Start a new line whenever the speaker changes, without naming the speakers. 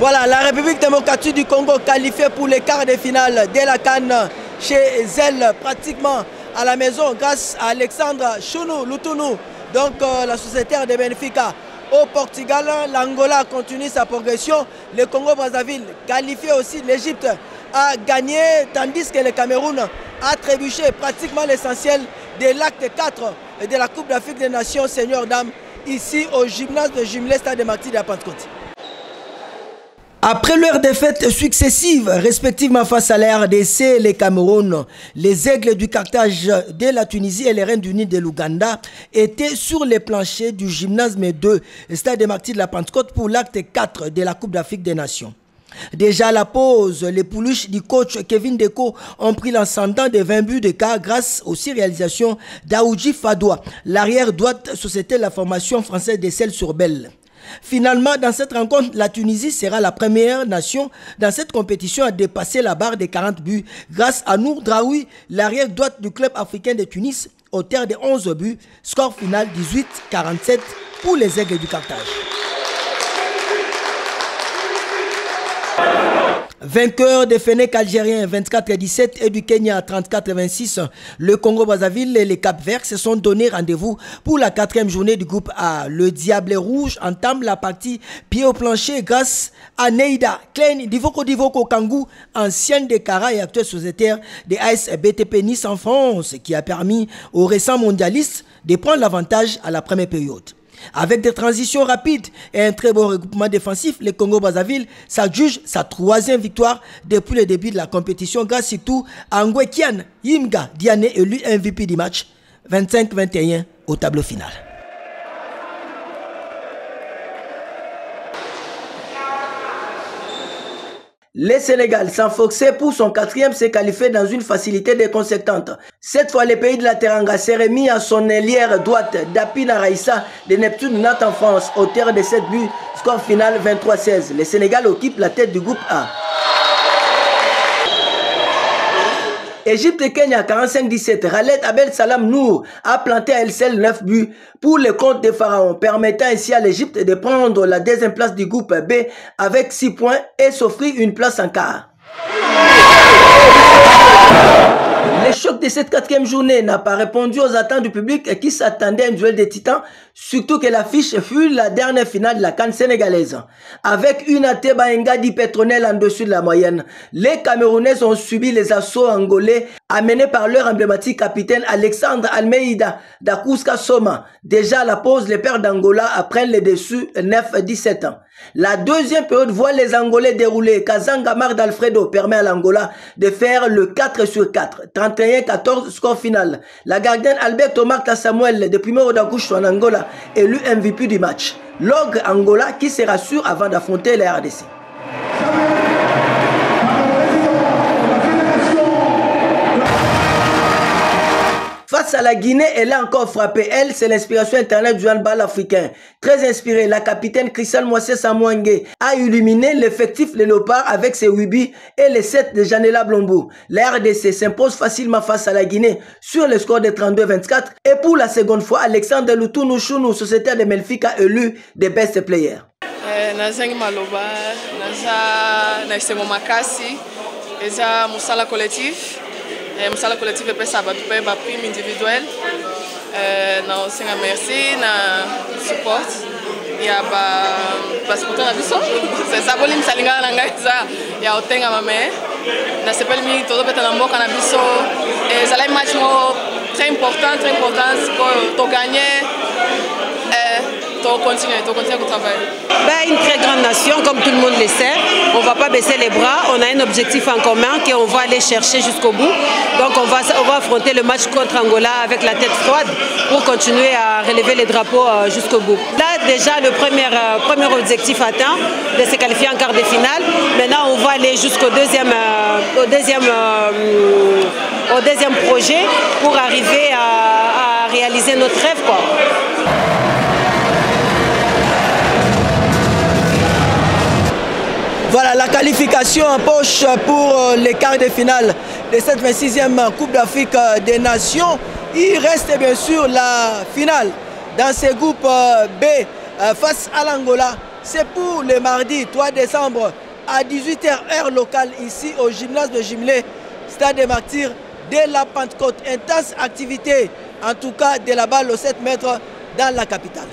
Voilà, la République démocratique du Congo qualifiée pour les quarts de finale de la CAN chez elle, pratiquement à la maison, grâce à Alexandre Chounou Lutunou, donc la sociétaire de Benfica. Au Portugal, l'Angola continue sa progression. Le Congo-Brazzaville qualifié aussi, l'Égypte a gagné, tandis que le Cameroun a trébuché pratiquement l'essentiel de l'acte 4 de la Coupe d'Afrique des Nations Seigneurs-Dames, ici au gymnase de jumelé Stade Martyrs de la Pentecôte. Après leurs défaites successives, respectivement face à la RDC et le Cameroun, les Aigles du Carthage de la Tunisie et les Reines du Nil de l'Ouganda étaient sur les planchers du gymnase 2 Stade des Martyrs de la Pentecôte pour l'acte 4 de la Coupe d'Afrique des Nations. Déjà à la pause, les pouliches du coach Kevin Deco ont pris l'ascendant de 20 buts d'écart grâce aussi réalisation d'Aoudji Fadoua, l'arrière droite société de la formation française des Selles-sur-Belle. Finalement, dans cette rencontre, la Tunisie sera la première nation dans cette compétition à dépasser la barre des 40 buts grâce à Nour Draoui, l'arrière droite du club africain de Tunis, auteur de 11 buts, score final 18-47 pour les Aigles du Carthage. Vainqueur des Fennecs algériens 24-17 et du Kenya 34-26, le Congo-Brazzaville et les Cap-Verts se sont donné rendez-vous pour la 4e journée du groupe A. Le Diable Rouge entame la partie pied au plancher grâce à Neida Klein Divoko Kangou, ancienne des Kara et actuelle sociétaire des AS BTP Nice en France, qui a permis aux récents mondialistes de prendre l'avantage à la première période. Avec des transitions rapides et un très bon regroupement défensif, le Congo-Brazzaville s'adjuge sa 3e victoire depuis le début de la compétition grâce surtout à Ngwekian Yimga Diane élu MVP du match 25-21 au tableau final. Le Sénégal, sans forcer pour son 4e, s'est qualifié dans une facilité déconcertante. Cette fois, le pays de la Teranga s'est remis à son ailière droite d'Apina Raïssa de Neptune Nat en France, auteur de 7 buts, score final 23-16. Le Sénégal occupe la tête du groupe A. Égypte et Kenya 45-17, Khaled Abel Salam Nour a planté à elle seule 9 buts pour le compte des Pharaons, permettant ainsi à l'Égypte de prendre la 2e place du groupe B avec 6 points et s'offrir une place en quart. Le choc de cette 4e journée n'a pas répondu aux attentes du public qui s'attendait à un duel des titans, surtout que l'affiche fut la dernière finale de la CAN sénégalaise. Avec une Ateba Ngadi Petronel en dessus de la moyenne, les Camerounais ont subi les assauts angolais amenés par leur emblématique capitaine Alexandre Almeida d'Akouska Soma. Déjà à la pause, les pères d'Angola apprennent les dessus 9-17 ans. La 2e période voit les Angolais dérouler. Kazanga Mar d'Alfredo permet à l'Angola de faire le 4/4, 31-14 score final. La gardienne Alberto Marta Samuel de Primero d'Agusto en Angola élu MVP du match. Log Angola qui se rassure avant d'affronter la RDC. Face à la Guinée, elle a encore frappé. Elle, c'est l'inspiration internet du handball africain. Très inspirée, la capitaine Christiane Moissé Samouangé a illuminé l'effectif Les Léopards avec ses 8 buts et les 7 de Janela Blombo. La RDC s'impose facilement face à la Guinée sur le score de 32-24. Et pour la seconde fois, Alexandre Lutunou Chounou, sociétaire de Benfica, élu des best players.
Nazangi Maloba, Naza Makasi, Eza Moussala collectif. Moussala collectif est ça, ma prime individuelle. Merci, na support. Il y a passeport à Bissau. C'est ça, Bolim Salinga Langaza. Il y a Otenga Mamé. Na s'appelle Mi Todo Betanambo Canabiso. Et c'est un match très important pour gagner. Continuer au travail.
Une très grande nation, comme tout le monde le sait. On ne va pas baisser les bras. On a un objectif en commun qu'on va aller chercher jusqu'au bout. Donc on va affronter le match contre Angola avec la tête froide pour continuer à relever les drapeaux jusqu'au bout. Là déjà le premier objectif atteint de se qualifier en quart de finale. Maintenant on va aller jusqu'au deuxième projet pour arriver à réaliser notre rêve, quoi.
Voilà la qualification en poche pour les quarts de finale de cette 26e Coupe d'Afrique des Nations. Il reste bien sûr la finale dans ce groupe B face à l'Angola. C'est pour le mardi 3 décembre à 18h heure locale ici au gymnase de Jimlé, Stade des Martyrs de la Pentecôte. Intense activité, en tout cas de la balle aux 7 mètres dans la capitale.